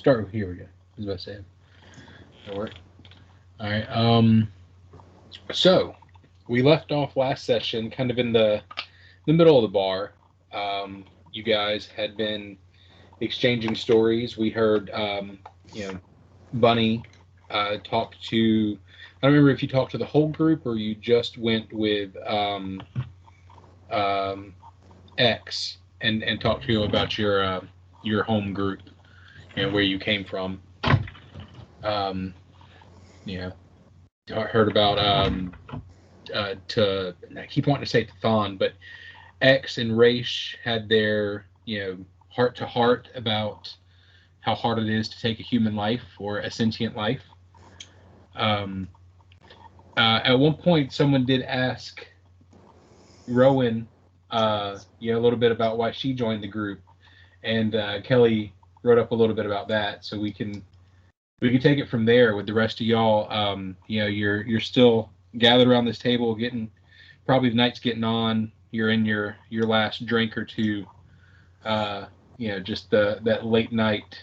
start here we go. I was about to say. That work? All right. So we left off last session, kind of in the middle of the bar. You guys had been exchanging stories. We heard, Bunny talk to. I don't remember if you talked to the whole group or you just went with X and talked to you about your home group and where you came from. Um, heard about I keep wanting to say Thon, but X and Raish had their heart to heart about how hard it is to take a human life or a sentient life. At one point, someone did ask Rowan, a little bit about why she joined the group, and Kelly wrote up a little bit about that, so we can take it from there with the rest of y'all. You're still gathered around this table, probably the night's getting on. You're in your last drink or two. Just that late night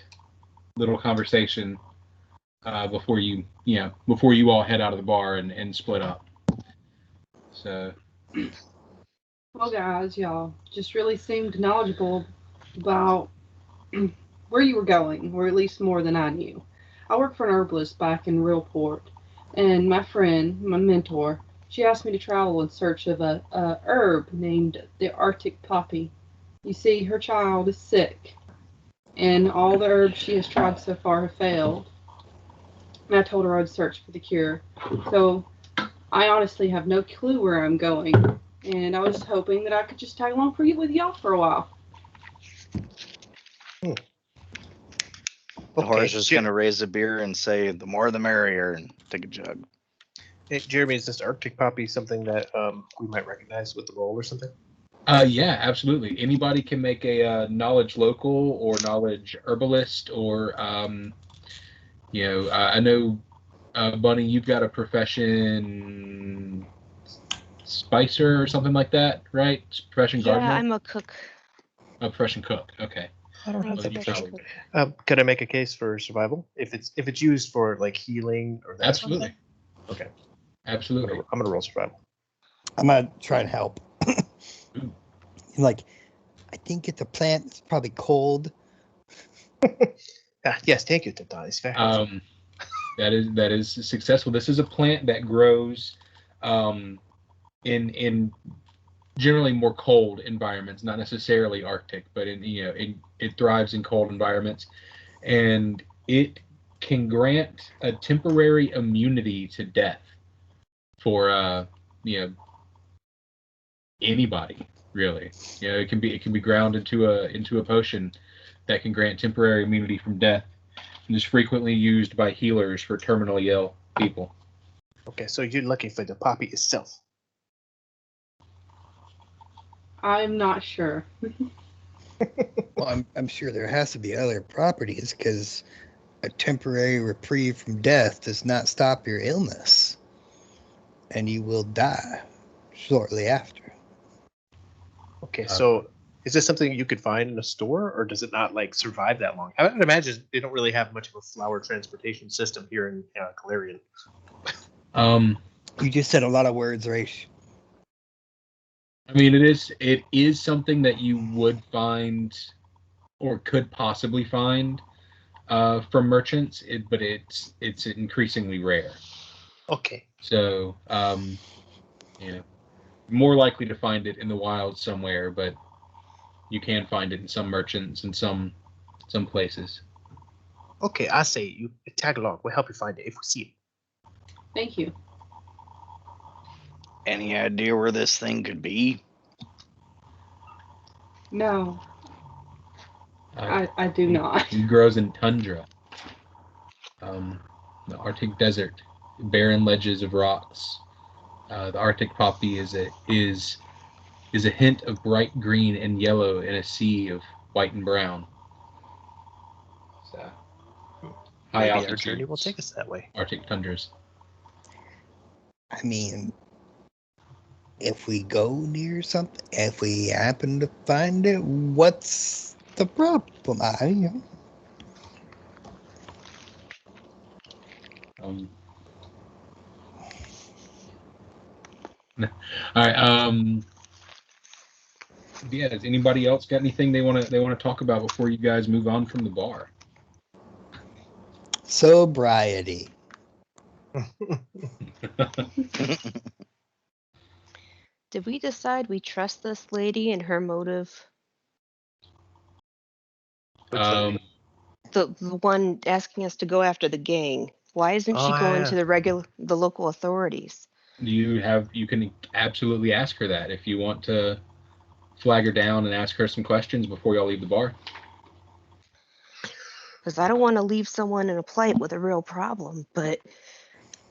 little conversation before you all head out of the bar and split up. So. Well, guys, y'all just really seemed knowledgeable about where you were going, or at least more than I knew. I work for an herbalist back in Realport, and my friend, my mentor, she asked me to travel in search of a herb named the Arctic Poppy. You see, her child is sick, and all the herbs she has tried so far have failed. And I told her I'd search for the cure. So I honestly have no clue where I'm going, and I was hoping that I could just tag along with y'all for a while. The horse is going to raise a beer and say, "The more the merrier," and take a jug. Hey, Jeremy, is this Arctic Poppy something that we might recognize with the roll or something? Yeah, absolutely. Anybody can make a knowledge local or knowledge herbalist, or I know, Bunny, you've got a profession spicer or something like that, right? Profession gardener. Yeah, I'm a cook. A profession cook. Okay. I don't have that profession. Could I make a case for survival if it's used for like healing or that? Absolutely. Okay. Absolutely. I'm gonna roll survival. I'm gonna try and help. Like, I think it's a plant. It's probably cold. Yes, thank you, Tata. It's very helpful. That is successful. This is a plant that grows in generally more cold environments, not necessarily Arctic, but it thrives in cold environments, and it can grant a temporary immunity to death for anybody, really. It can be ground into a potion that can grant temporary immunity from death, and is frequently used by healers for terminally ill people. Okay, so you're looking for the poppy itself. I'm not sure. Well, I'm sure there has to be other properties, because a temporary reprieve from death does not stop your illness, and you will die shortly after. Okay, so is this something you could find in a store, or does it not survive that long? I would imagine they don't really have much of a flower transportation system here in Calarian. You just said a lot of words, Raish. I mean, it is something that you would find or could possibly find from merchants, but it's increasingly rare. Okay. So, more likely to find it in the wild somewhere, but you can find it in some merchants and some places. Okay, I say you tag along. We'll help you find it if we see it. Thank you. Any idea where this thing could be? No. I do not. It grows in tundra. The Arctic desert, barren ledges of rocks. The Arctic poppy is a hint of bright green and yellow in a sea of white and brown. So, high Maybe our journey will take us that way. Arctic tundras. I mean, if we go near something, if we happen to find it, what's the problem? All right. Yeah. Has anybody else got anything they want to talk about before you guys move on from the bar? Sobriety. Did we decide we trust this lady and her motive? Um, The one asking us to go after the gang. Why isn't she going to the local authorities? you can absolutely ask her that if you want to flag her down and ask her some questions before y'all leave the bar. Because I don't want to leave someone in a plight with a real problem, but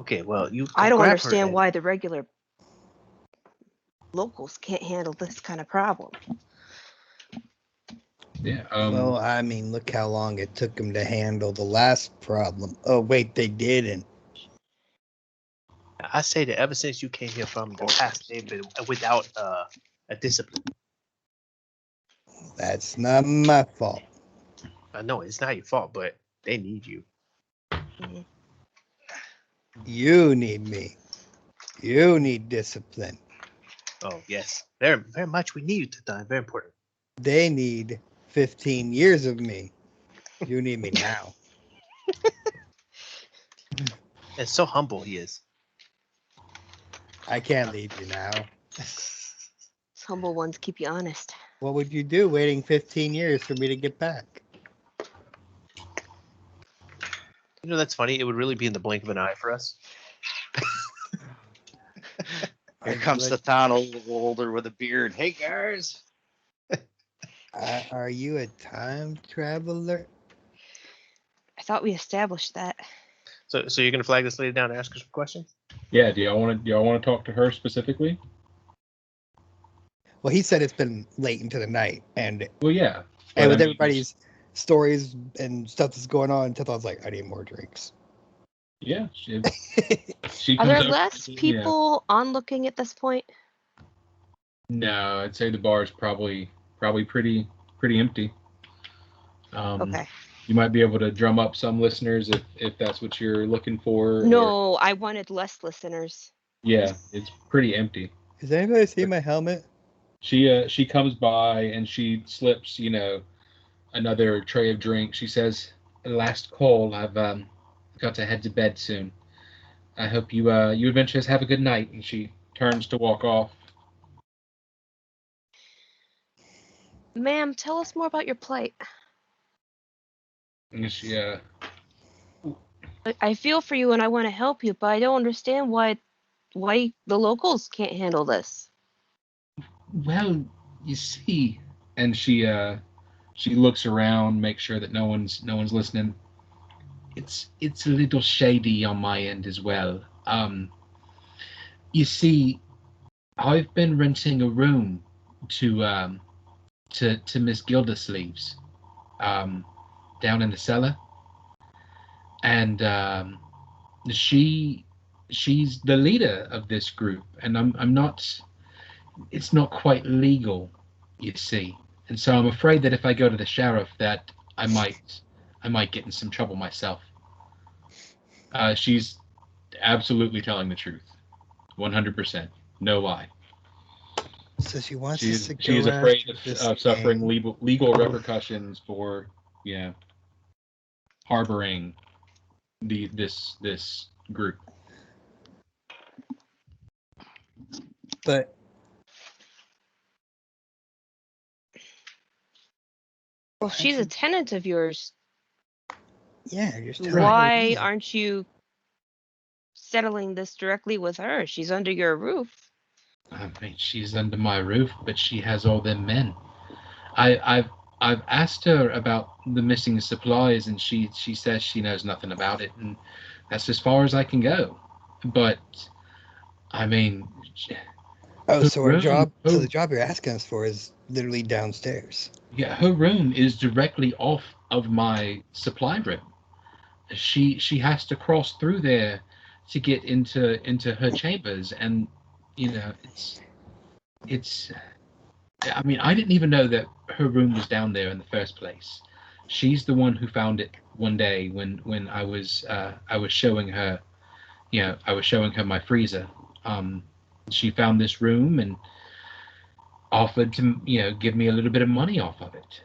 Okay, well, you. I don't grab her understand and- why the regular locals can't handle this kind of problem. Yeah. Well, I mean, look how long it took them to handle the last problem. Oh, wait, they didn't. I say that ever since you came here from the past, they've been without a discipline. That's not my fault. I know it's not your fault, but they need you. Mhm. You need me. You need discipline. Oh yes, very very much. We need you to die. Very important. They need 15 years of me. You need me now. And so humble he is. I can't leave you now. These humble ones keep you honest. What would you do waiting 15 years for me to get back? You know, that's funny. It would really be in the blink of an eye for us. Here I'd comes be the like, town older with a beard. Hey guys. Are you a time traveler? I thought we established that. So you're gonna flag this lady down and ask her some questions? Yeah. Do y'all want to talk to her specifically? Well, he said it's been late into the night, and Well, yeah. and But, with I mean, everybody's stories and stuff that's going on, Tethel's like, I need more drinks. Yeah. She Are comes there over- less yeah. people on looking at this point? No, I'd say the bar is probably pretty empty. Okay. You might be able to drum up some listeners if that's what you're looking for. or- No, I wanted less listeners. yeah, it's pretty empty. Has anybody seen my helmet? She comes by and she slips, another tray of drink. She says, "Last call. I've got to head to bed soon. I hope you adventurers have a good night." And she turns to walk off. Ma'am, tell us more about your plight. And she I feel for you and I want to help you, but I don't understand why the locals can't handle this. well, you see, and she looks around, makes sure that no one's listening. It's a little shady on my end as well. You see, I've been renting a room to Miss Gildersleeves, down in the cellar, and she's the leader of this group, and I'm not. It's not quite legal, you see, and so I'm afraid that if I go to the sheriff, that I might get in some trouble myself. She's absolutely telling the truth, 100%, no lie. So she wants She us is to go she is afraid after this of suffering gang. legal repercussions for harboring this group. But Well, she's a tenant of yours. yeah, you're just Why aren't you settling this directly with her? She's under your roof. I mean, she's under my roof, but she has all them men. I've asked her about the missing supplies, and she says she knows nothing about it, and that's as far as I can go. But I mean, Oh, her so our room- job. So her- the job you're asking us for is literally downstairs. yeah, her room is directly off of my supply room. She has to cross through there to get into her chambers, and it's I mean, I didn't even know that her room was down there in the first place. She's the one who found it one day when I was showing her I was showing her my freezer. She found this room and offered to, give me a little bit of money off of it.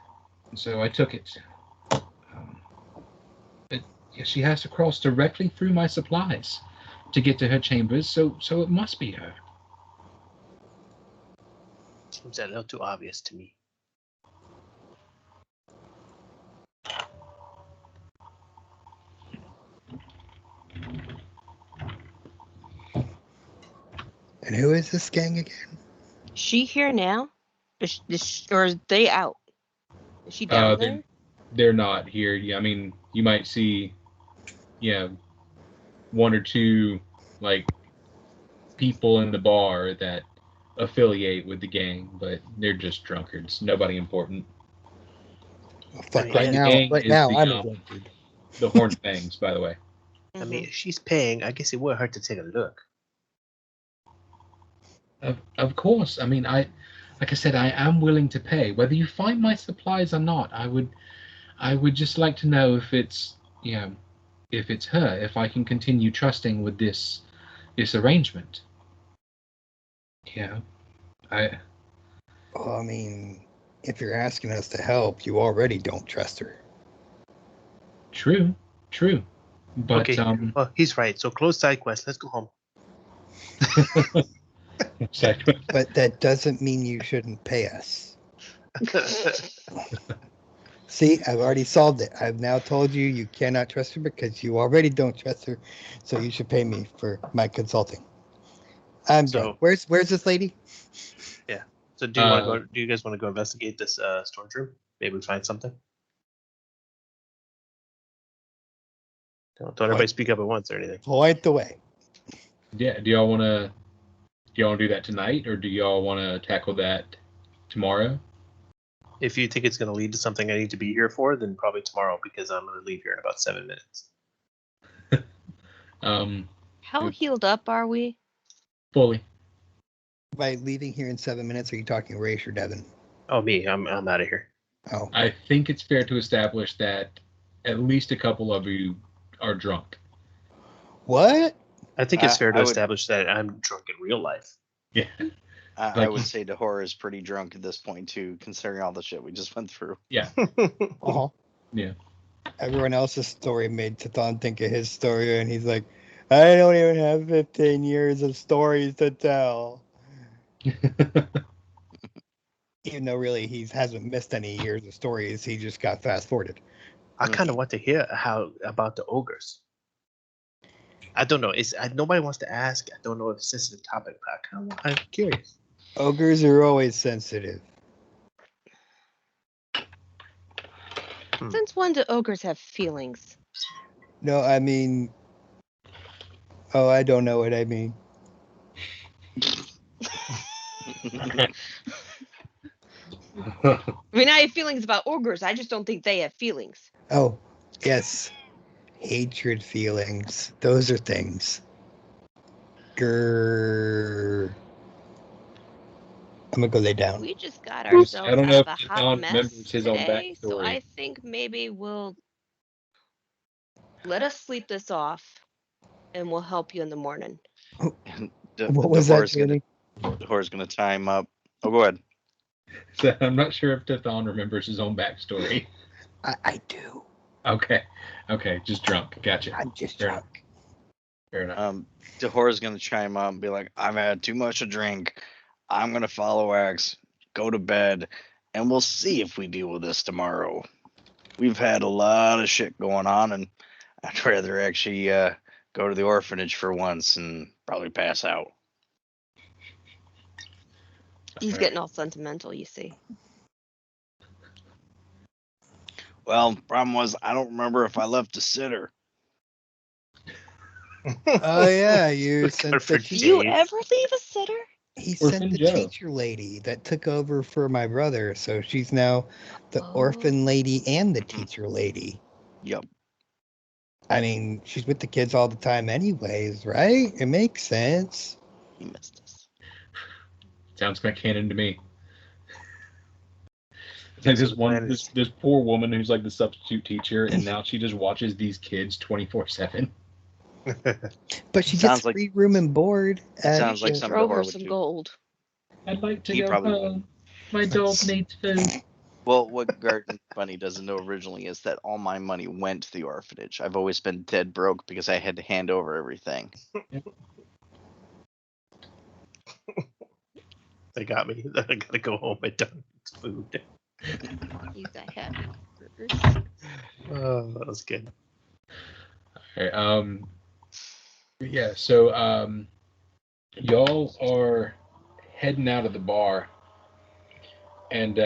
So I took it. But she has to cross directly through my supplies to get to her chambers, so it must be her. Seems a little too obvious to me. And who is this gang again? She here now? Or is they out? Is she down there? They're not here. Yeah, I mean, you might see, one or two like people in the bar that affiliate with the gang, but they're just drunkards. Nobody important. Oh, fuck, Right now I'm a drunkard. The Horned Fangs, by the way. I mean, if she's paying, I guess it would hurt to take a look. Of course. I mean, like I said, I am willing to pay. Whether you find my supplies or not, I would just like to know if it's, if it's her, if I can continue trusting with this arrangement. Well, I mean, if you're asking us to help, you already don't trust her. True. But okay. Well, he's right. So close side quest. Let's go home. Exactly. But that doesn't mean you shouldn't pay us. See, I've already solved it. I've now told you you cannot trust her because you already don't trust her. So you should pay me for my consulting. I'm done. Where's this lady? Yeah. So do you want to go? Do you guys want to go investigate this storage room? Maybe find something. Don't everybody speak up at once or anything. Point the way. Yeah. Do y'all want to do that tonight, or do y'all want to tackle that tomorrow? If you think it's going to lead to something I need to be here for, then probably tomorrow, because I'm going to leave here in about 7 minutes. How healed up are we? Fully. By leaving here in 7 minutes, are you talking Raish or Devin? Oh, me. I'm out of here. Oh. I think it's fair to establish that at least a couple of you are drunk. What? I think it's fair to establish that I'm drunk in real life. Yeah. I would say Dahor is pretty drunk at this point too, considering all the shit we just went through. Yeah. Uh-huh. Yeah. Everyone else's story made Tathon think of his story, and he's like, I don't even have 15 years of stories to tell. Even though really he hasn't missed any years of stories, he just got fast forwarded. I kind of want to hear about the ogres. I don't know. Nobody wants to ask. I don't know if it's a sensitive topic, but I'm curious. Ogres are always sensitive. Since when do ogres have feelings? No, I mean... Oh, I don't know what I mean. I mean, I have feelings about ogres. I just don't think they have feelings. Oh, yes. Hatred feelings. Those are things. Grrr. I'm gonna go lay down. We just got ourselves I don't out know of if a hot John mess remembers his own today, so backstory. I think maybe we'll let us sleep this off, and we'll help you in the morning. What was that, Jenny? Dahor's gonna tie him up. Oh, go ahead. So I'm not sure if Tathon remembers his own backstory. I do. Okay, just drunk. Gotcha. I'm just Fair drunk. enough. Fair enough. Dahor's gonna chime up and be like, I've had too much to drink. I'm gonna follow Axe, go to bed, and we'll see if we deal with this tomorrow. We've had a lot of shit going on, and I'd rather actually go to the orphanage for once and probably pass out. He's getting all sentimental, you see. Well, problem was I don't remember if I left a sitter. Oh yeah, you sent the Do you ever leave a sitter? He Orphan sent the Joe. teacher lady that took over for my brother, so she's now the orphan lady and the teacher lady. Yep. I mean, she's with the kids all the time anyways, right? It makes sense. He missed us. Sounds like canon to me. Like this poor woman who's like the substitute teacher, and now she just watches these kids 24/7. But she Sounds gets like- free room and board. It sounds like something Throw the her whore would some do. gold. I'd like to He go probably home. My dog needs food. Well, what Garden Bunny doesn't know originally is that all my money went to the orphanage. I've always been dead broke because I had to hand over everything. They got me. I gotta go home. I don't eat food. He's a happy person. Oh, that was good. Okay, yeah, so y'all are heading out of the bar, and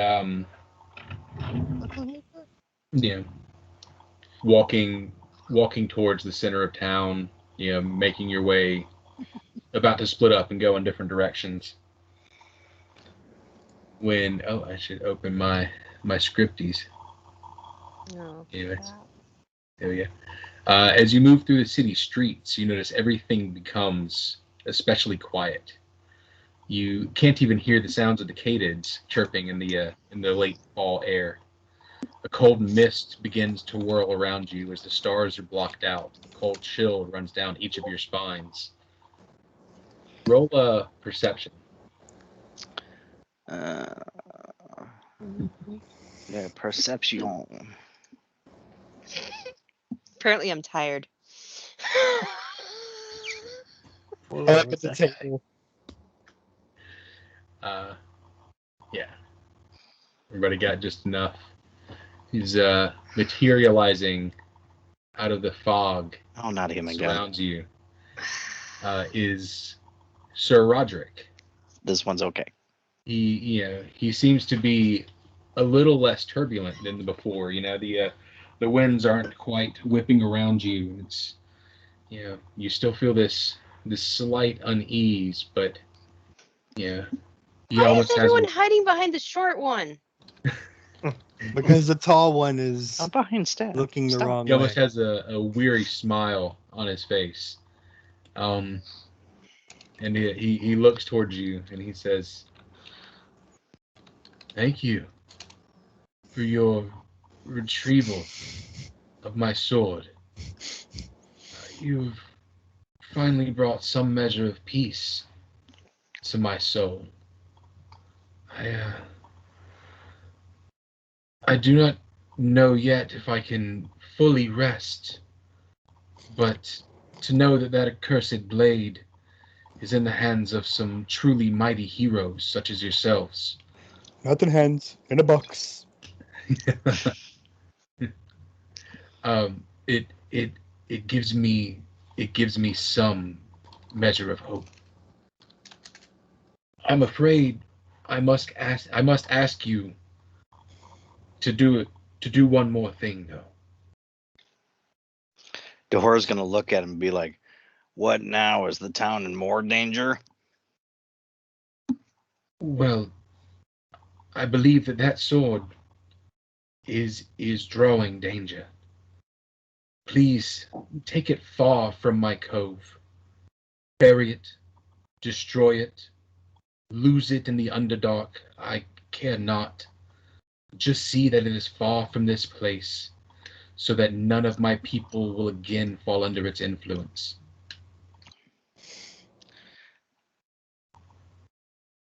yeah, walking towards the center of town, making your way, about to split up and go in different directions. When I should open my scripties. No. Anyways, there we go. As you move through the city streets, you notice everything becomes especially quiet. You can't even hear the sounds of the katydids chirping in the late fall air. A cold mist begins to whirl around you as the stars are blocked out. A cold chill runs down each of your spines. Roll a perception. Yeah, perception. Apparently, I'm tired. Whoa, Up at what's the that guy? table. Yeah. Everybody got just enough. He's materializing out of the fog Oh, not him that again. surrounds you. Is Sir Roderick. This one's okay. He seems to be a little less turbulent than before. The winds aren't quite whipping around you. It's you still feel this slight unease, but he Why is almost has everyone hiding behind the short one? Because the tall one is I'm behind Stab. looking the Stop. wrong he almost way. has a weary smile on his face. And he looks towards you and he says, "Thank you for your retrieval of my sword. You've finally brought some measure of peace to my soul. I do not know yet if I can fully rest, but to know that accursed blade is in the hands of some truly mighty heroes such as yourselves. Not in hands, in a box. It gives me some measure of hope. I'm afraid I must ask you to do one more thing though." Dehora's gonna look at him and be like, "What now? Is the town in more danger?" Well, I believe that sword is drawing danger. Please take it far from my cove. Bury it, destroy it, lose it in the Underdark. I care not. Just see that it is far from this place, so that none of my people will again fall under its influence.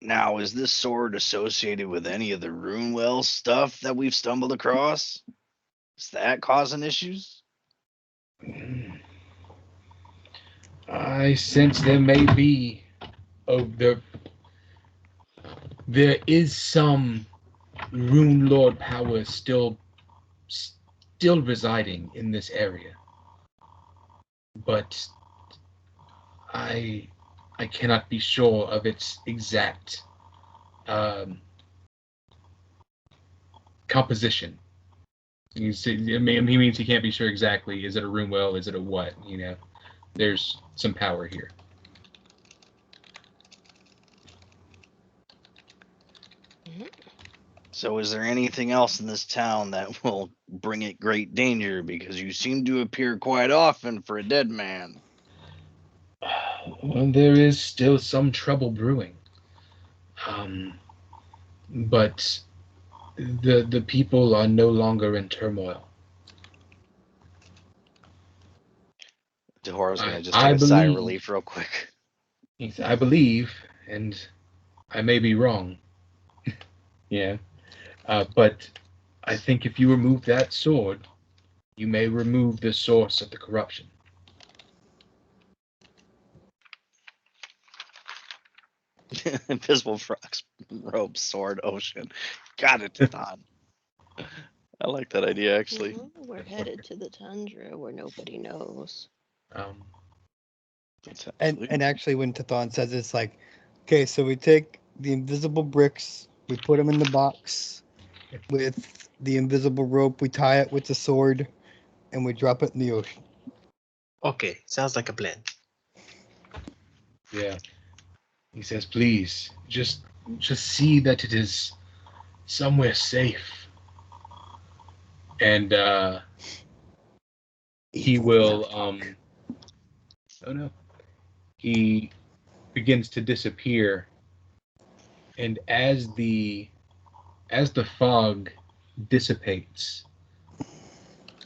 Now, is this sword associated with any of the Runewell stuff that we've stumbled across? Is that causing issues? I sense there may be. There is some Rune Lord power still residing in this area, but I cannot be sure of its exact composition. He means he can't be sure exactly. Is it a Rune well? Is it a what? There's some power here. So is there anything else in this town that will bring it great danger? Because you seem to appear quite often for a dead man. Well, there is still some trouble brewing. But the people are no longer in turmoil. Dehora's gonna just I take a sigh of believe- relief real quick. He said, I believe, and I may be wrong. Yeah. But I think if you remove that sword, you may remove the source of the corruption. Invisible frogs, rope, sword, ocean. Got it, Todd. I like that idea, actually. Well, we're headed to the tundra where nobody knows. That's And absolutely- actually, when Tathon says it, it's like, okay, so we take the invisible bricks, we put them in the box with the invisible rope, we tie it with the sword, and we drop it in the ocean. Okay, sounds like a plan. Yeah. He says, please, just see that it is somewhere safe. And he will oh no. He begins to disappear. And as the fog dissipates,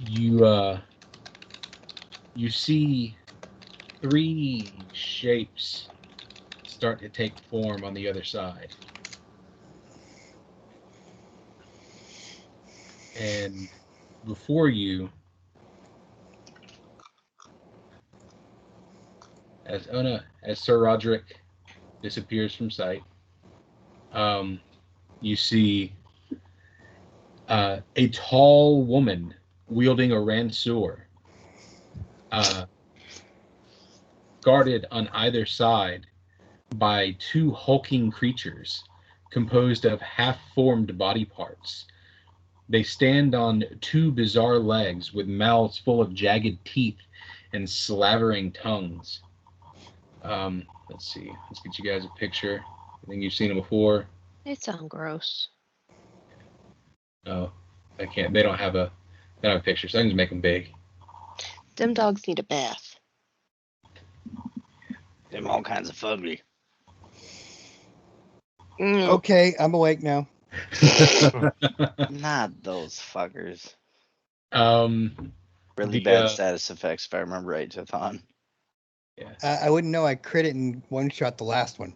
you see 3 shapes start to take form on the other side. And before you, as Sir Roderick disappears from sight, you see a tall woman wielding a ranseur, guarded on either side by 2 hulking creatures composed of half-formed body parts. They stand on 2 bizarre legs with mouths full of jagged teeth and slavering tongues. Let's see. Let's get you guys a picture. I think you've seen them before. They sound gross. Oh, I can't. They don't have a picture, so I can just make them big. Them dogs need a bath. Them all kinds of fugly. Mm, Okay, I'm awake now. Not those fuckers. um, Really The, bad status effects, if I remember right, Tathon. yeah. I wouldn't know I crit it and one shot the last one.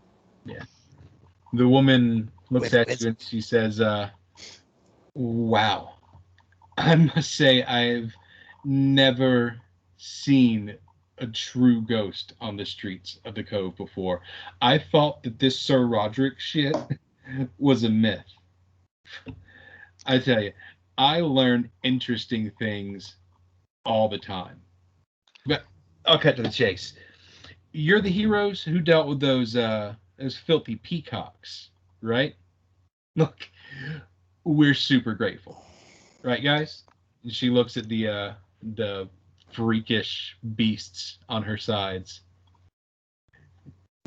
The woman looks With at you and she says, wow. I must say I've never seen a true ghost on the streets of the Cove before. I thought that this Sir Roderick shit was a myth. I tell you, I learn interesting things all the time. But I'll cut to the chase. You're the heroes who dealt with those filthy peacocks, right? Look, we're super grateful, right, guys? And she looks at the freakish beasts on her sides.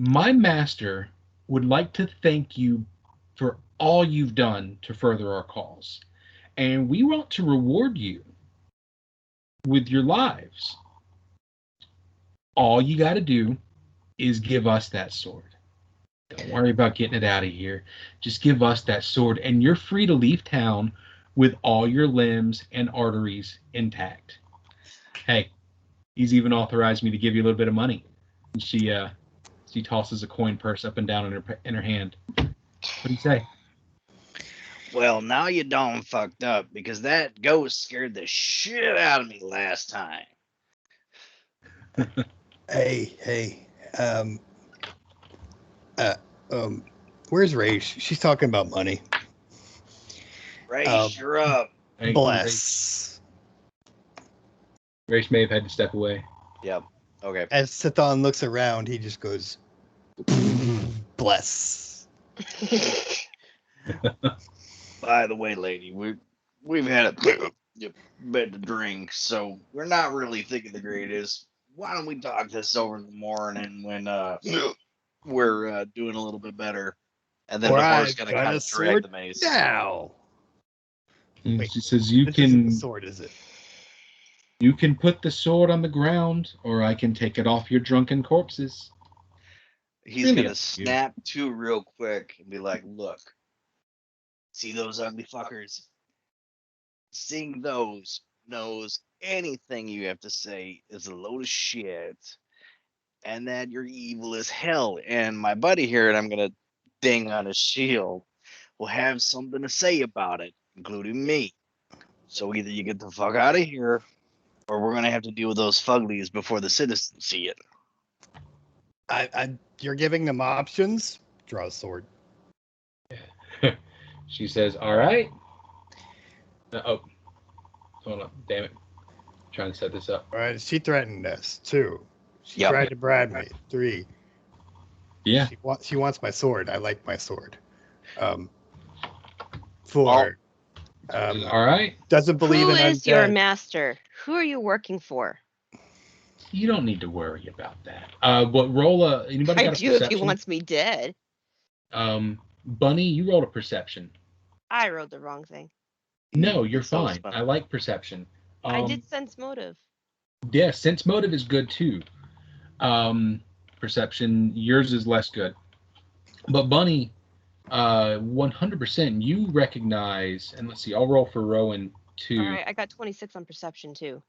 My master would like to thank you for all you've done to further our cause, and we want to reward you with your lives. All you got to do is give us that sword. Don't worry about getting it out of here. Just give us that sword, and you're free to leave town with all your limbs and arteries intact. Hey, he's even authorized me to give you a little bit of money. And she tosses a coin purse up and down in her hand. What do you say? Well, now you done fucked up because that ghost scared the shit out of me last time. Hey, where's Rage? She's talking about money. Race, you're up. Thank you, Bless. Race may have had to step away. Yep. Okay. As Sathon looks around, he just goes, bless. By the way, lady, we've had a bit to drink, so we're not really thinking the greatest. Why don't we talk this over in the morning when we're doing a little bit better, and then Or the horse I've gonna got kind a of drag sword the mace. now. And Wait, she says, you This isn't the can sword, is it? put the sword on the ground, or I can take it off your drunken corpses. He's Really gonna up to you. snap to real quick and be like, "Look, see those ugly fuckers? Seeing those knows anything you have to say is a load of shit, and that you're evil as hell. And my buddy here, and I'm gonna ding on his shield, will have something to say about it, including me. So either you get the fuck out of here, or we're gonna have to deal with those fuglies before the citizens see it. You're giving them options. Draw a sword. She says, "All right." Oh, hold on, damn it! Trying to set this up. All right. She threatened us. 2. She Yep. tried to bribe me. 3. Yeah. She wants my sword. I like my sword. 4. All right. Doesn't believe Who in is your undead. master? Who are you working for? You don't need to worry about that. But roll anybody I got a do if he perception? wants me dead. Bunny, you rolled a perception. I wrote the wrong thing. No, you're It's so fine. fun. I like perception. I did sense motive. Yeah, sense motive is good too. Perception, yours is less good. But Bunny, 100%, you recognize, and let's see, I'll roll for Rowan too. All right, I got 26 on perception too.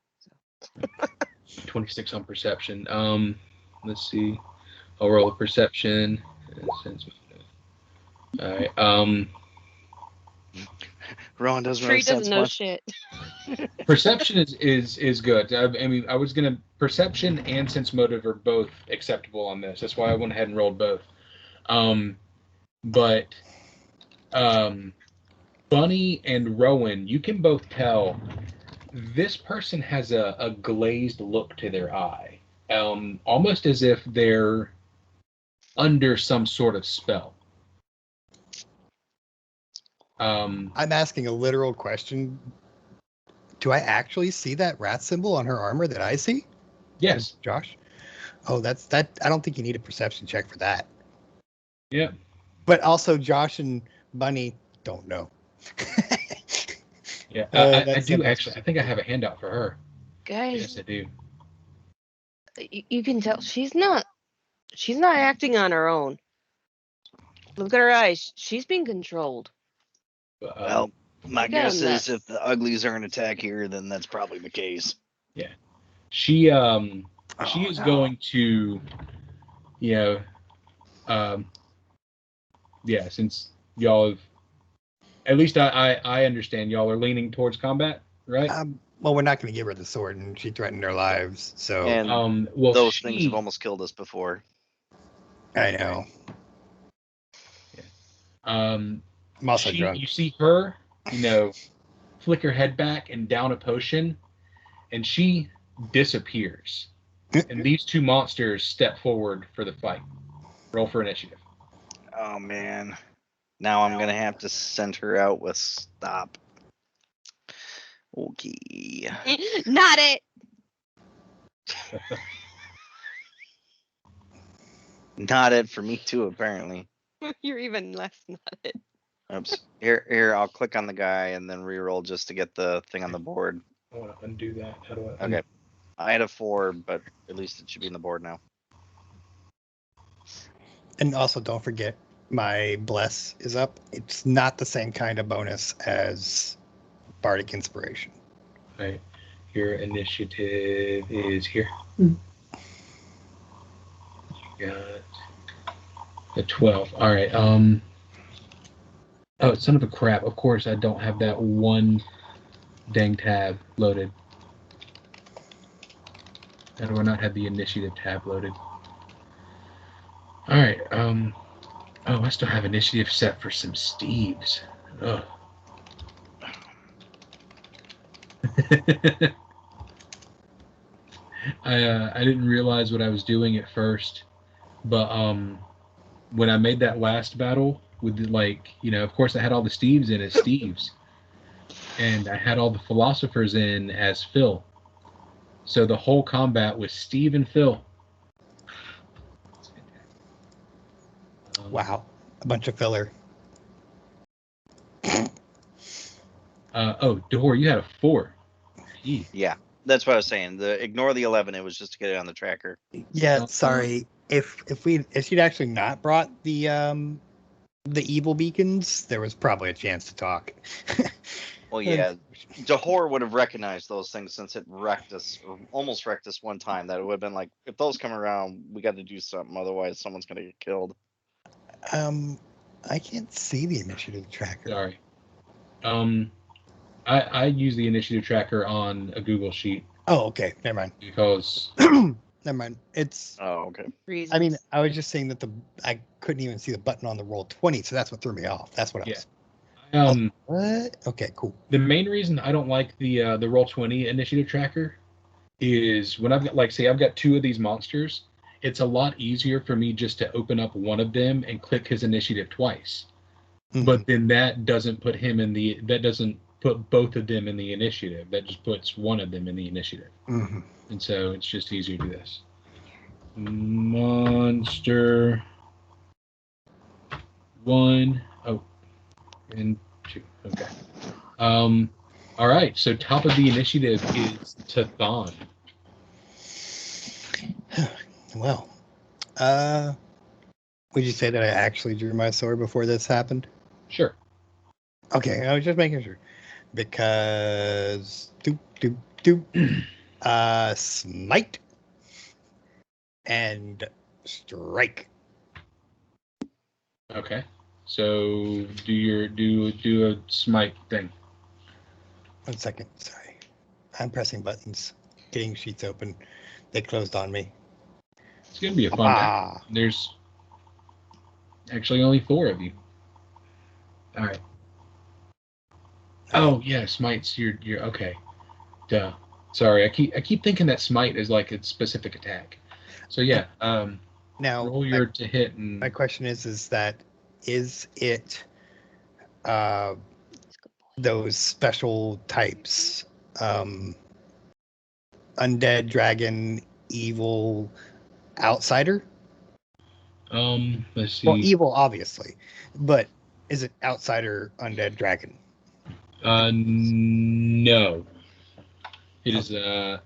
26 on perception. Let's see. I'll roll a perception. Sense motive. All right. Rowan doesn't Tree really doesn't sense know much. shit. Perception is good. I mean, I was gonna perception and sense motive are both acceptable on this. That's why I went ahead and rolled both. But Bunny and Rowan, you can both tell this person has a glazed look to their eye, almost as if they're under some sort of spell. I'm asking a literal question. Do I actually see that rat symbol on her armor that I see? Yes. Josh? Oh, that's that. I don't think you need a perception check for that. Yeah. But also, Josh and Bunny don't know. Yeah. I that's do the actually. I think I have a handout for her. Guys, Yes, I do. you can tell she's not acting on her own. Look at her eyes. She's being controlled. But, Well, my Look at guess him, is if the uglies are an attack here, then that's probably the case. she is no. going to, yeah, since y'all have, at least I understand y'all are leaning towards combat, right? Well, we're not going to give her the sword, and she threatened our lives. So And Well, those things have almost killed us before. I know. I'm also drunk. You see her, flick her head back and down a potion, and she disappears. And these two monsters step forward for the fight. Roll for initiative. Oh man. Now I'm gonna have to send her out with stop. Okay. Not it. Not it for me too, apparently. You're even less not it. Oops. Here, I'll click on the guy and then reroll just to get the thing on the board. I want to undo that. How do I? Okay. I had a 4, but at least it should be in the board now. And also, don't forget, my bless is up. It's not the same kind of bonus as Bardic Inspiration. Right. Your initiative is here. You got a 12. All right. Oh, son of a crap. Of course, I don't have that one dang tab loaded. How do I not have the initiative tab loaded? All right. Oh, I still have initiative set for some Steves. Ugh. I didn't realize what I was doing at first, but when I made that last battle with of course I had all the Steves in as Steves, and I had all the philosophers in as Phil. So the whole combat was Steve and Phil. Wow, a bunch of filler. Dor, you had a 4. Jeez. Yeah, that's what I was saying. Ignore the 11. It was just to get it on the tracker. Yeah, sorry. If she'd actually not brought the evil beacons, there was probably a chance to talk. Well, yeah, Dahor would have recognized those things since it wrecked us, or almost wrecked us one time. That it would have been like, if those come around, we got to do something. Otherwise, someone's gonna get killed. I can't see the initiative tracker. Sorry. I use the initiative tracker on a Google sheet Oh, okay. Never mind. because Never mind. It's. Oh, okay. I mean, I was just saying that I couldn't even see the button on the Roll20, so that's what threw me off. That's what I was. What? Okay, cool. The main reason I don't like the Roll20 initiative tracker is when I've got, like, say I've got 2 of these monsters, it's a lot easier for me just to open up one of them and click his initiative twice. Mhm. But then that doesn't put both of them in the initiative. That just puts one of them in the initiative. Mhm. And so it's just easier to do this. Monster 1, and 2. Okay. All right. So top of the initiative is Tathan. Well, would you say that I actually drew my sword before this happened? Sure. Okay, I was just making sure. Because smite and strike. Okay. So do a smite thing. 1 second, sorry. I'm pressing buttons, getting sheets open. They closed on me. It's gonna be a fun battle. There's actually only 4 of you. All right. Oh yeah, smites. You're okay. Duh. Sorry, I keep thinking that smite is like a specific attack. So yeah. Now Roll your to hit and. My question is it those special types, undead, dragon, evil, outsider? Let's see. Well, evil, obviously, but is it outsider, undead, dragon? No. It is. I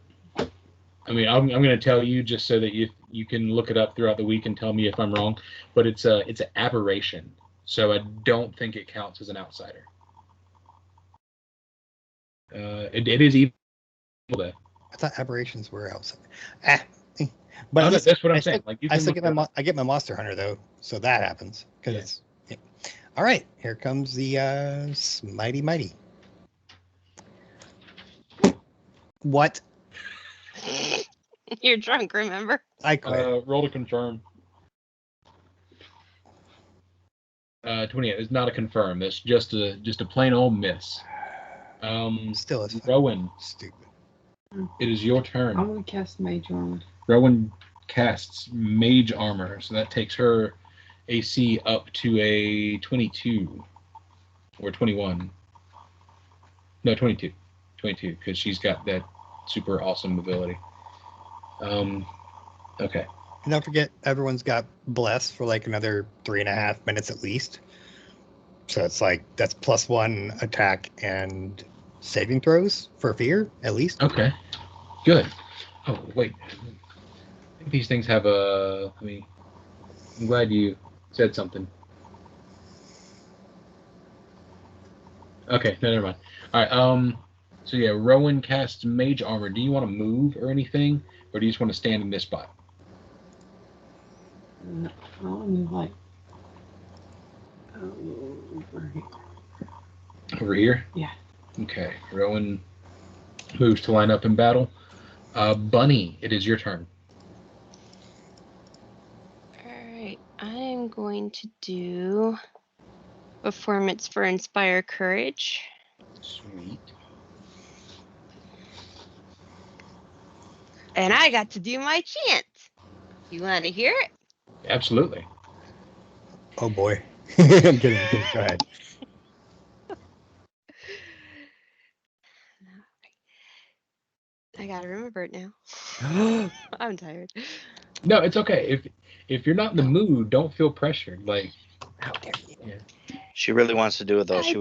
mean, I'm going to tell you just so that you can look it up throughout the week and tell me if I'm wrong. But it's an aberration, so I don't think it counts as an outsider. It is evil though. I thought aberrations were outside. But that's what I'm saying. Like I still get I get my Monster Hunter though, so that happens because it's. Yeah. All right, here comes the Smitey Mighty. What? You're drunk, remember? I quit. Roll to confirm. 28 is not a confirm. That's just a plain old miss. Still is Rowan. Stupid. It is your turn. I'm gonna cast Mage Armor. Rowan casts Mage Armor, so that takes her AC up to a 22 or 21. No, 22. 22, because she's got that super awesome ability. Okay. And don't forget, everyone's got Bless for like another 3.5 minutes at least. So it's like that's +1 attack and saving throws for fear, at least. Okay. Good. Oh, wait. I think these things have a. I'm glad you said something. Okay, no, never mind. All right. So yeah, Rowan casts Mage Armor. Do you want to move or anything, or do you just want to stand in this spot? No, I want to move like over here. Over here? Yeah. Okay. Rowan moves to line up in battle. Bunny, it is your turn. Alright, I'm going to do Performance for Inspire Courage. Sweet. And I got to do my chant. You want to hear it? Absolutely. Oh boy. I'm kidding. Go ahead. I gotta remember it now. I'm tired. No, it's okay. If you're not in the mood, don't feel pressured. Like, How dare you? yeah. She really wants to do it though. I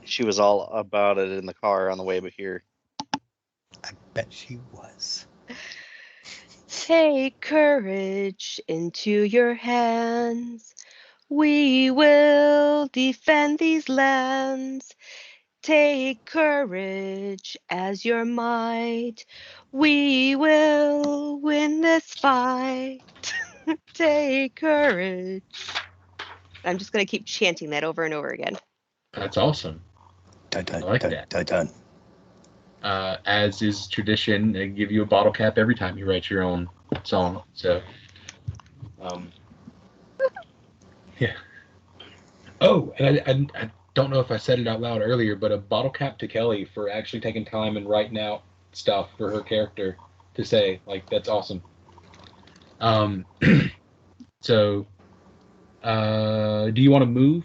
She was all about it in the car on the way here. I bet she was. Take courage into your hands. We will defend these lands. Take courage as your might. We will win this fight. Take courage. I'm just going to keep chanting that over and over again. That's awesome. Dun, dun, I like dun, that. dun, dun. As is tradition, they give you a bottle cap every time you write your own song. So, yeah. Oh, and I don't know if I said it out loud earlier, but a bottle cap to Kelly for actually taking time and writing out stuff for her character to say. Like, that's awesome. So, do you want to move?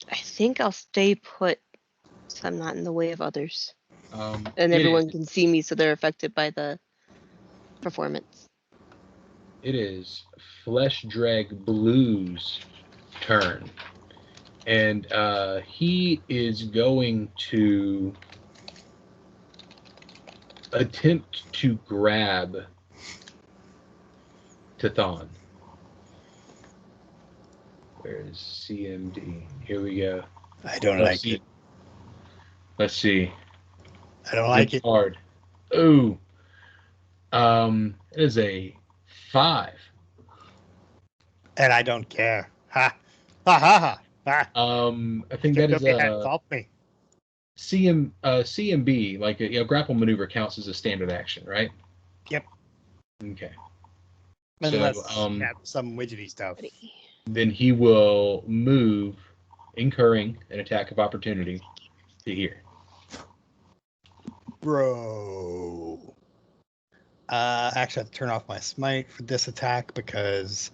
I think I'll stay put so I'm not in the way of others. And It everyone is- can see me so they're affected by the performance. It is Flesh Drag Blue's turn. And he is going to attempt to grab Tathon. Where's CMD? Here we go. I don't Let's like see. it. Let's see. I don't like It's it. hard. Ooh. It is a 5. And I don't care. Ha. Ha ha ha. Ha. I think that is Help me. CMB, like a grapple maneuver counts as a standard action, right? Yep. Okay. Unless So, you have some widgety stuff. then he will move, incurring an attack of opportunity to here. Bro. Actually, I have to turn off my smite for this attack because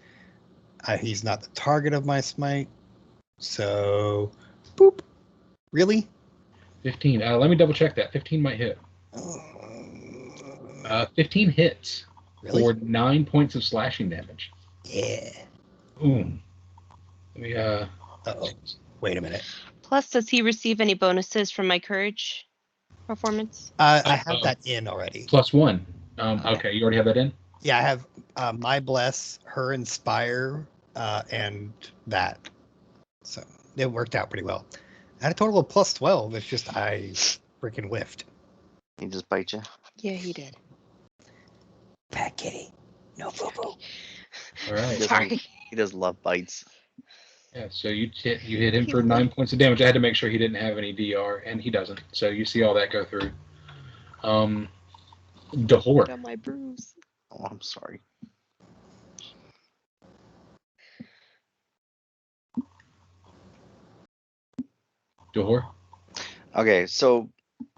he's not the target of my smite. So, boop. Really? 15. Let me double check that. 15 might hit. 15 hits Really? for 9 points of slashing damage. Yeah. Ooh. Let me, Uh-oh. Wait a minute. Plus, does he receive any bonuses from my courage performance? I have that in already. +1. Okay, you already have that in? Yeah, I have my bless, her inspire, and that. So it worked out pretty well. I had a total of +12. It's just I freaking whiffed. He just bite you. Yeah, he did. Fat kitty. No boo-boo. All right. Sorry. He does love bites. Yeah, so you hit him for 9 points of damage. I had to make sure he didn't have any DR, and he doesn't. So you see all that go through. Dahor. On my bruise. Oh, I'm sorry. Dahor. Okay, so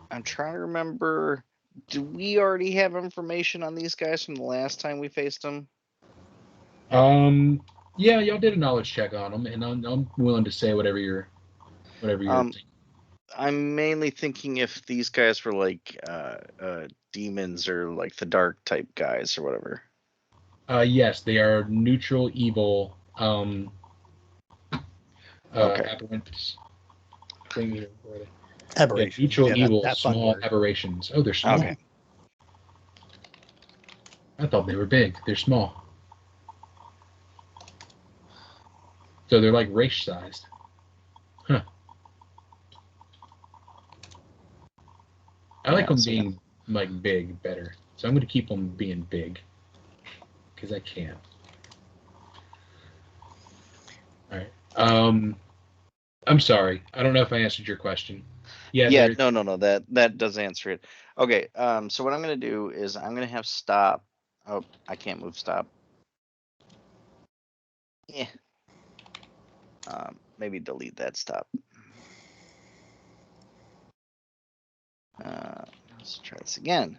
I'm trying to remember. Do we already have information on these guys from the last time we faced them? Yeah, y'all did a knowledge check on them, and I'm willing to say whatever you're thinking. I'm mainly thinking if these guys were like demons or like the dark type guys or whatever. Yes, they are neutral evil. Okay. Aberrants. Thing here. Where are they? Aberration. Yeah, neutral Yeah, evil, that fun small word. aberrations. Oh, they're small. Okay. I thought they were big. They're small. So they're like race sized. Huh. I like them being like big better. So I'm going to keep them being big. Because I can. Alright. I'm sorry. I don't know if I answered your question. Yeah, no. That does answer it. Okay, so what I'm gonna do is I'm gonna have stop. Oh, I can't move stop. Yeah. Maybe delete that stop. Let's try this again.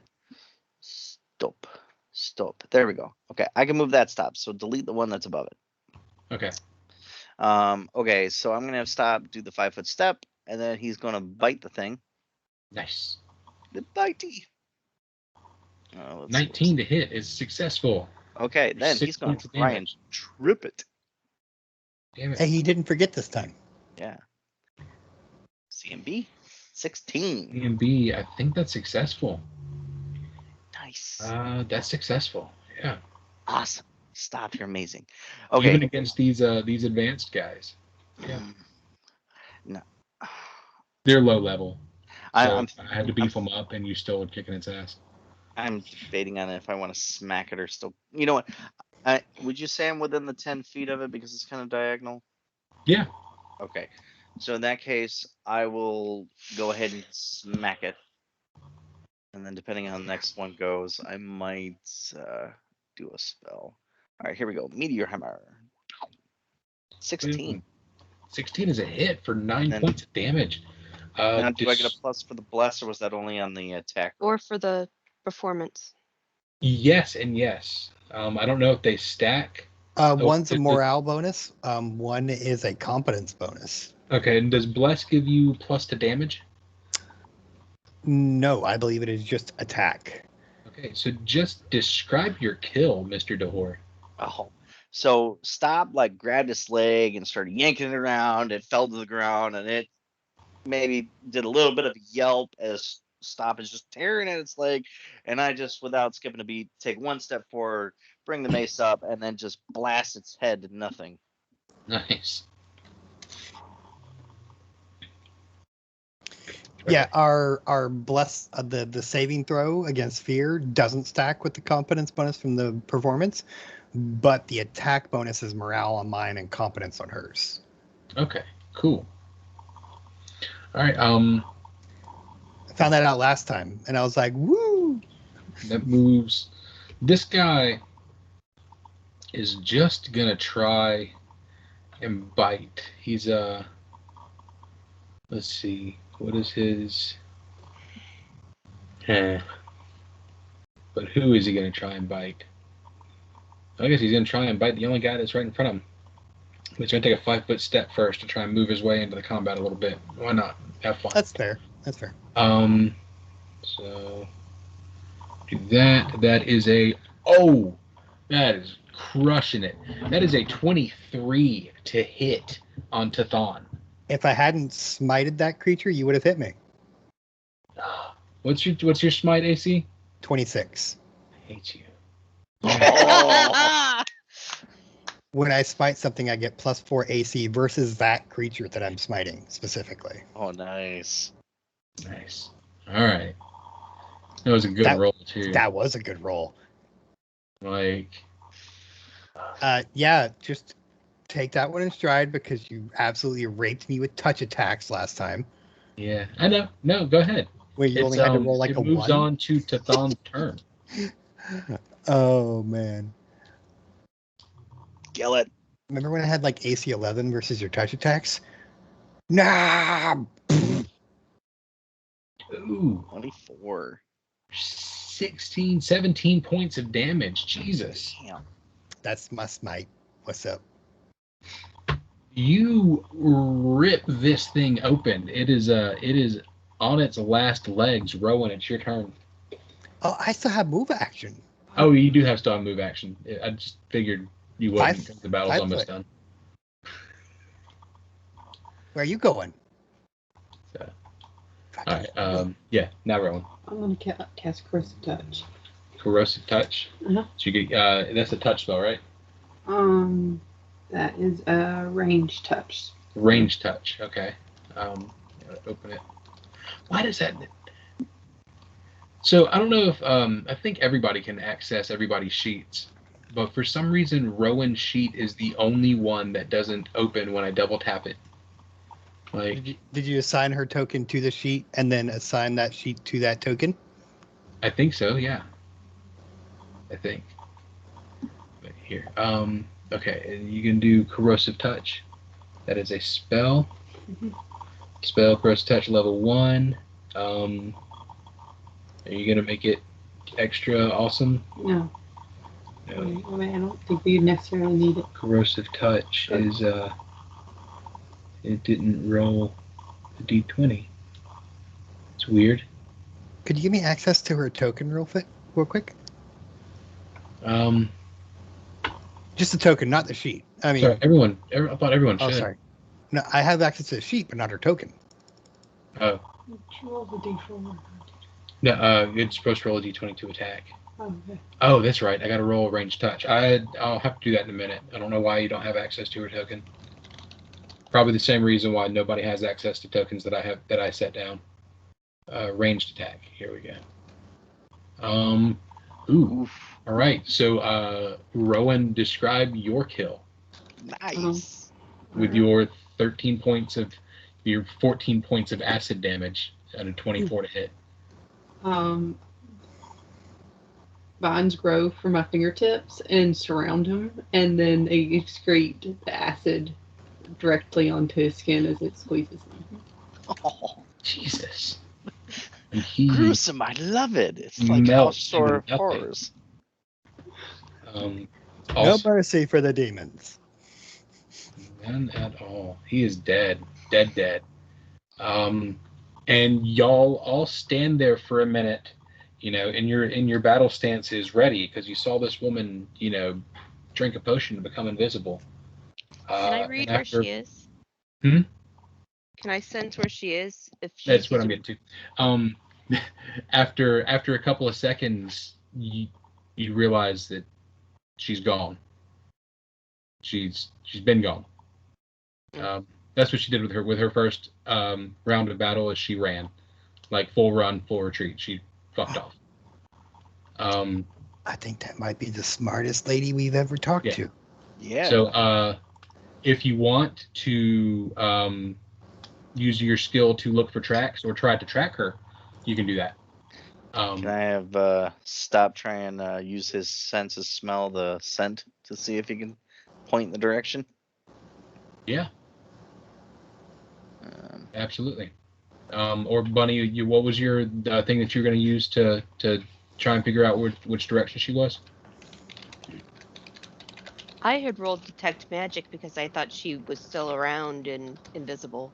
Stop. There we go. Okay, I can move that stop. So delete the one that's above it. Okay. Okay, so I'm gonna have stop, do the 5-foot step, and then he's gonna bite the thing. Nice. The bitey. 19 to hit is successful. Okay, then 6 he's gonna points of try and damage. trip it. Damn it. Hey, he didn't forget this time. Yeah. CMB 16. B, I think that's successful. Nice. Nice. That's successful. Yeah. Awesome. Stop. You're amazing. Even Okay. against these advanced guys. Yeah. No. They're low level. So I'm I had to beef them up, and you still were kicking its ass. I'm debating on if I want to smack it or still. You know what? Would you say I'm within the 10 feet of it because it's kind of diagonal? Yeah. Okay. So in that case, I will go ahead and smack it. And then depending on how the next one goes, I might do a spell. All right, here we go. Meteor Hammer. 16. 16 is a hit for 9 Then- points of damage. Now, do I get a plus for the blast, or was that only on the attack? Or for the performance. Yes and yes. I don't know if they stack. One's a just morale bonus. One is a competence bonus. Okay, and does Bless give you plus to damage? No, I believe it is just attack. Okay, so just describe your kill, Mr. Dahor. Oh, so Stop like grabbed its leg and started yanking it around. It fell to the ground, and it maybe did a little bit of a yelp as Stop is just tearing at its leg. And I just, without skipping a beat, take one step forward, bring the mace up, and then just blast its head to nothing. Nice. Yeah, our bless the saving throw against fear doesn't stack with the competence bonus from the performance, but the attack bonus is morale on mine and competence on hers. Okay, cool. All right, I found that out last time, and I was like, "Woo!" that moves. This guy is just gonna try and bite. He's let's see, what is his? But who is he gonna try and bite? I guess he's gonna try and bite the only guy that's right in front of him. He's gonna take a 5-foot step first to try and move his way into the combat a little bit. Why not? Have fun. That's fair. That's fair. So do that. That is that is crushing it. That is a 23 to hit on Tathon. If I hadn't smited that creature, you would have hit me. What's your smite AC? 26. I hate you. When I smite something, I get +4 AC versus that creature that I'm smiting specifically. Oh, nice. Nice. All right. That was a good roll too. That was a good roll. Like. Yeah, just take that one in stride because you absolutely raped me with touch attacks last time. Yeah, I know. No, go ahead. Where you only had to roll like it a moves 1. on to Tathon's turn. Oh man. Kill it. Remember when I had like AC 11 versus your touch attacks? Nah. Ooh. 24. 16, 17 points of damage. Jesus. Damn. That's my smite. What's up? You rip this thing open. It is on its last legs. Rowan, it's your turn. Oh, I still have move action. Oh, you do have still have move action. I just figured you wouldn't because the battle's almost done. Where are you going? So, all right. Yeah, now Rowan. I'm going to cast Corrosive Touch. Corrosive Touch. Uh-huh. So you get that's a touch spell, right? That is a range touch. Range touch. Okay. Open it. Why does that? So I don't know if I think everybody can access everybody's sheets, but for some reason Rowan's sheet is the only one that doesn't open when I double tap it. Like, did you assign her token to the sheet and then assign that sheet to that token? I think so. Yeah. I think. But here. Okay, and you can do Corrosive Touch. That is a spell. Mm-hmm. Spell Corrosive Touch level 1. Are you gonna make it extra awesome? No. No. I don't think we necessarily need it. Corrosive Touch is it didn't roll the d20. It's weird. Could you give me access to her token real quick? Just the token, not the sheet. I mean, sorry, I thought everyone should. Oh, sorry. No, I have access to the sheet, but not her token. Oh. Roll the d4. No, it's supposed to roll a d20 to attack. Okay. Oh, that's right. I got to roll a range touch. I'll have to do that in a minute. I don't know why you don't have access to her token. Probably the same reason why nobody has access to tokens that I set down. Ranged attack. Here we go. Oof. All right. So, Rowan, describe your kill Nice. with your 14 points of acid damage out of 24 to hit. Vines grow from my fingertips and surround him, and then they excrete the acid directly onto his skin as it squeezes him. Oh, Jesus. And he gruesome. I love it. It's like melts House Store into nothing. horrors. No Also, mercy for the demons. none at all. He is dead. Dead. And y'all all stand there for a minute, in your battle stances ready, because you saw this woman, drink a potion to become invisible. Can I read where she is? Hmm? Can I sense where she is? If That's what I'm getting to. After a couple of seconds, you realize that she's gone. She's been gone. That's what she did with her first round of battle. Is she ran, like full run, full retreat. She fucked off. I think that might be the smartest lady we've ever talked to. Yeah. So if you want to use your skill to look for tracks or try to track her, you can do that. Can I have Stop trying to use his sense of smell the scent to see if he can point in the direction? Yeah. Absolutely. Or Bunny, what was your thing that you're going to use to try and figure out which direction she was? I had rolled detect magic because I thought she was still around and invisible.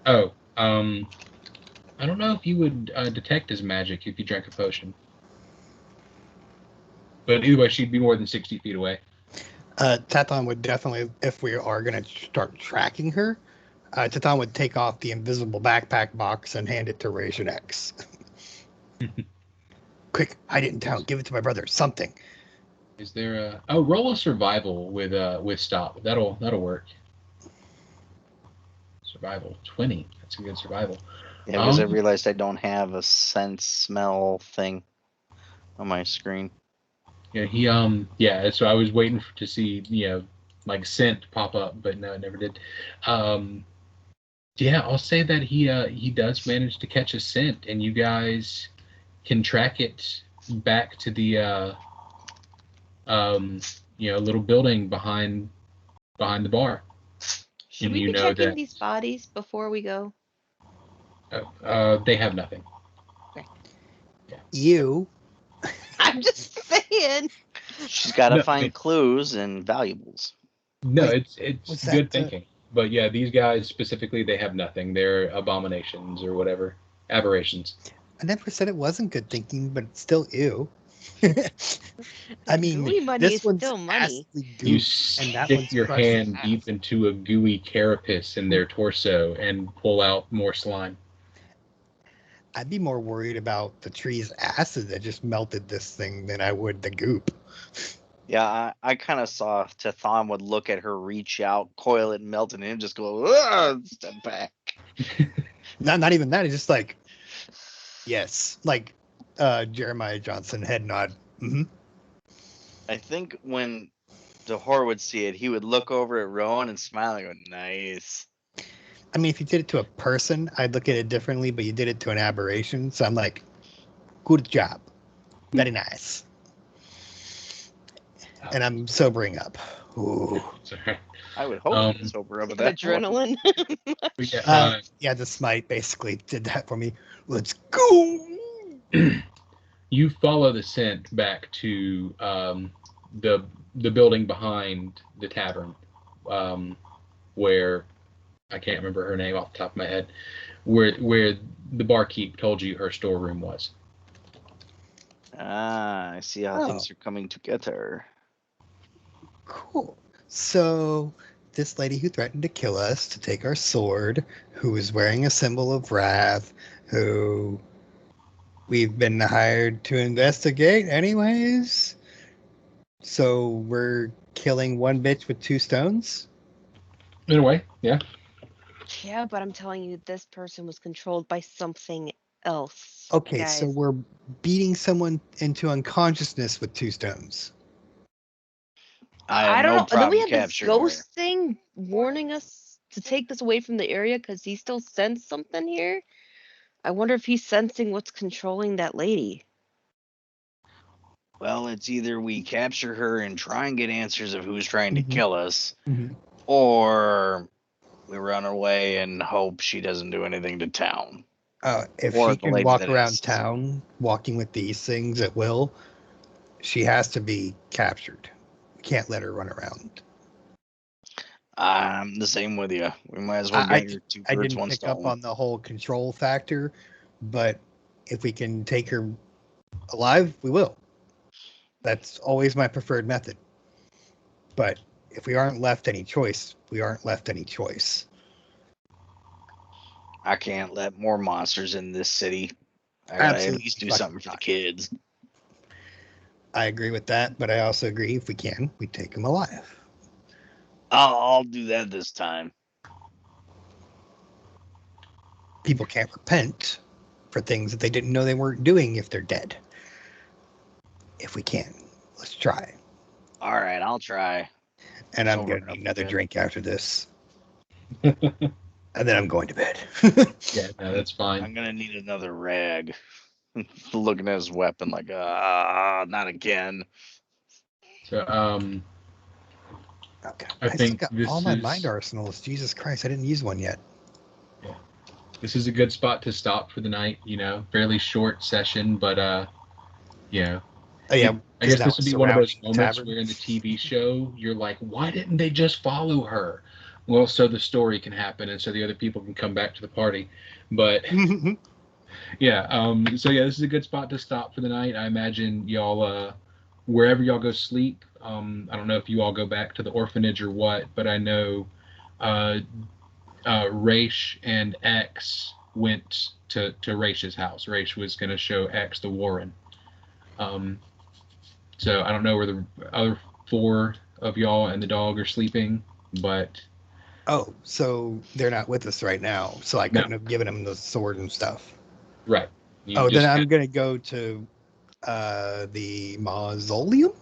Oh, I don't know if you would detect as magic if you drank a potion. But either way, she'd be more than 60 feet away. Tathon would definitely, if we are going to start tracking her, Tathon would take off the invisible backpack box and hand it to Ration X. Quick, hide it in town. Give it to my brother. Something. Is there roll a survival with Stop. That'll work. Survival 20. That's a good survival. Yeah, because I realized I don't have a sense smell thing on my screen. Yeah, so I was waiting to see, like scent pop up, but no, it never did. Yeah, I'll say that he does manage to catch a scent, and you guys can track it back to the little building behind the bar. Should And we you be know checking that these bodies before we go? they have nothing. Okay. Yeah. You. I'm just saying. She's got to find clues and valuables. No, Wait, it's good thinking. But yeah, these guys specifically, they have nothing. They're abominations or whatever. Aberrations. I never said it wasn't good thinking, but it's still ew. I mean, Gooey money this is one's still money. You goop, and that stick one's your crushed hand half. deep into a gooey carapace in their torso and pull out more slime. I'd be more worried about the tree's acid that just melted this thing than I would the goop. Yeah, I kind of saw Tathon would look at her, reach out, coil it, melt it, and just go, "Ugh," step back. Not even that. It's just like, yes, like Jeremiah Johnson head nod. Mm-hmm. I think when Dahor would see it, he would look over at Rowan and smile and go, "Nice." I mean, if you did it to a person, I'd look at it differently, but you did it to an aberration, so I'm like, good job, very nice. And I'm sobering up. Ooh. Sorry. I would hope it's sober up with that. Adrenaline. Yeah, the smite basically did that for me. Let's go. You follow the scent back to the building behind the tavern, where I can't remember her name off the top of my head, where the barkeep told you her storeroom was. Ah, I see how things are coming together. Cool. So this lady who threatened to kill us, to take our sword, who is wearing a symbol of wrath, who We've been hired to investigate anyways. So we're killing one bitch with 2 stones? In a way, yeah. Yeah, but I'm telling you, this person was controlled by something else. Okay, guys. so we're beating someone into unconsciousness with 2 stones. I have I don't no know. And then we problem have this capturing her. ghost thing warning us to take this away from the area because he still sensed something here. I wonder if he's sensing what's controlling that lady. Well, it's either we capture her and try and get answers of who's trying to Mhm. kill us, Mhm. or we run away and hope she doesn't do anything to town. If Or she the can lady walk that around is. town walking with these things at will, she has to be captured. Can't let her run around. I'm the same with you. We might as well I get her 2 I birds, didn't 1 pick stone. up on the whole control factor, but if we can take her alive, we will. That's always my preferred method. But if we aren't left any choice, we aren't left any choice. I can't let more monsters in this city. I gotta at least do fucking something for the not. kids. I agree with that, but I also agree if we can, we take them alive. I'll do that this time. People can't repent for things that they didn't know they weren't doing if they're dead. If we can, let's try. All right, I'll try. And I'm Sober going to up need a another bit. drink after this. And then I'm going to bed. Yeah, no, that's fine. I'm gonna need another rag. Looking at his weapon like, not again. So, Okay. I still think got this all my is mind arsenals. Jesus Christ, I didn't use one yet. this is a good spot to stop for the night. Fairly short session, but Oh yeah, I guess this would be one of those surrounding the moments tavern. where in the TV show you're like, why didn't they just follow her? Well, so the story can happen, and so the other people can come back to the party. But yeah, so yeah, this is a good spot to stop for the night. I imagine y'all, wherever y'all go sleep. I don't know if you all go back to the orphanage or what, but I know Raish and X went to Raish's house. Raish was going to show X the Warren. So I don't know where the other 4 of y'all and the dog are sleeping, but Oh, so they're not with us right now. So I couldn't have given them the sword and stuff. right. Then I'm going to go to the mausoleum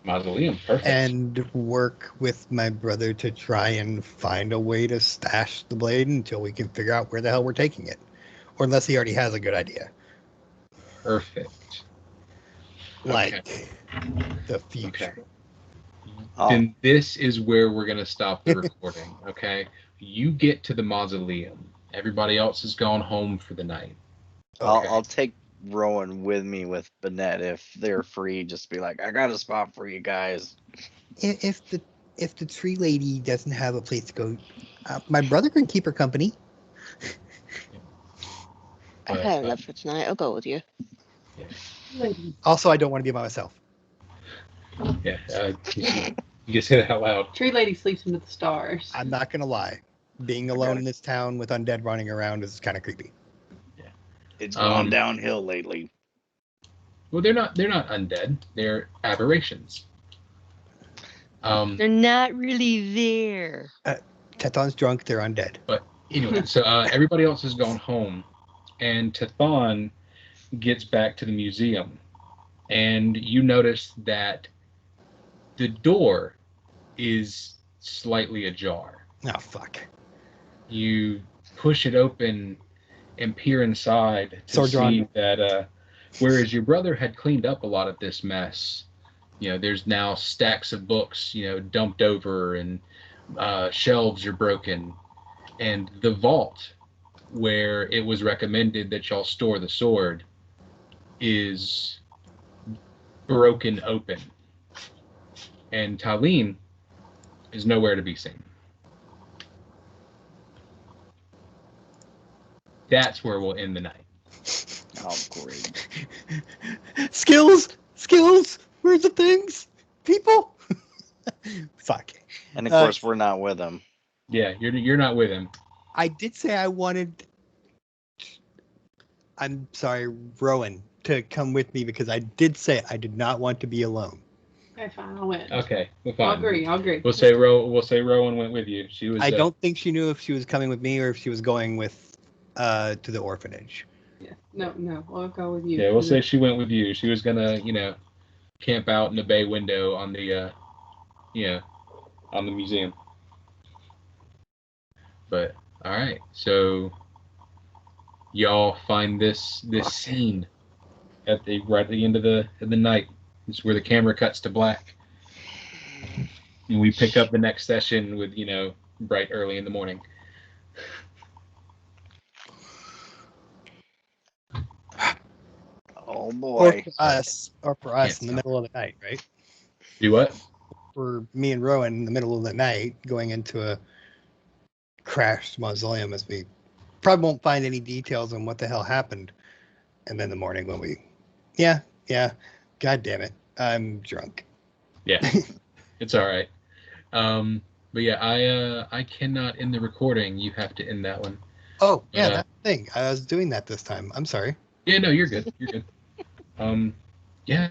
Mausoleum, perfect. and work with my brother to try and find a way to stash the blade until we can figure out where the hell we're taking it. Or unless he already has a good idea. Perfect. Like the future. Okay. Oh, Then this is where we're going to stop the recording, okay? You get to the mausoleum. Everybody else has gone home for the night. Okay. I'll take Rowan with me with Bennett if they're free. Just be like, I got a spot for you guys. If the tree lady doesn't have a place to go, my brother can keep her company. I've had enough for tonight. I'll go with you. Also, I don't want to be by myself. Yeah, you just say that out loud. Tree lady sleeps under the stars. I'm not gonna lie. Being alone in this town with undead running around is kind of creepy. It's gone downhill lately. Well, they're not undead. They're aberrations. They're not really there. Teton's drunk. They're undead. But anyway, so everybody else has gone home, and Tethon gets back to the museum, and you notice that the door is slightly ajar. Oh fuck! You push it open and peer inside to Sword drawn. see that whereas your brother had cleaned up a lot of this mess, there's now stacks of books, dumped over, and shelves are broken, and the vault where it was recommended that y'all store the sword is broken open, and Talim is nowhere to be seen. That's where we'll end the night. Oh, great. Skills. Where's the things? People. Fuck. And of course, we're not with them. Yeah, you're not with him. I did say I wanted I'm sorry, Rowan, to come with me because I did say I did not want to be alone. Okay, fine. I'll win. Okay, well, I'll fine. agree. We'll say Rowan went with you. She was. I don't think she knew if she was coming with me or if she was going with to the orphanage. Yeah. No. I'll go with you. Yeah, we'll say she went with you. She was gonna, camp out in the bay window on the, on the museum. But all right, so y'all find this scene right at the end of the night. It's where the camera cuts to black, and we pick up the next session with bright early in the morning. Oh Or boy. for us in the middle of the night, right? Do what? For me and Rowan in the middle of the night going into a crashed mausoleum as we probably won't find any details on what the hell happened. And then the morning when we, yeah, God damn it, I'm drunk. Yeah, it's all right. But yeah, I cannot end the recording. You have to end that one. Oh, yeah, that thing. I was doing that this time. I'm sorry. Yeah, no, you're good. You're good.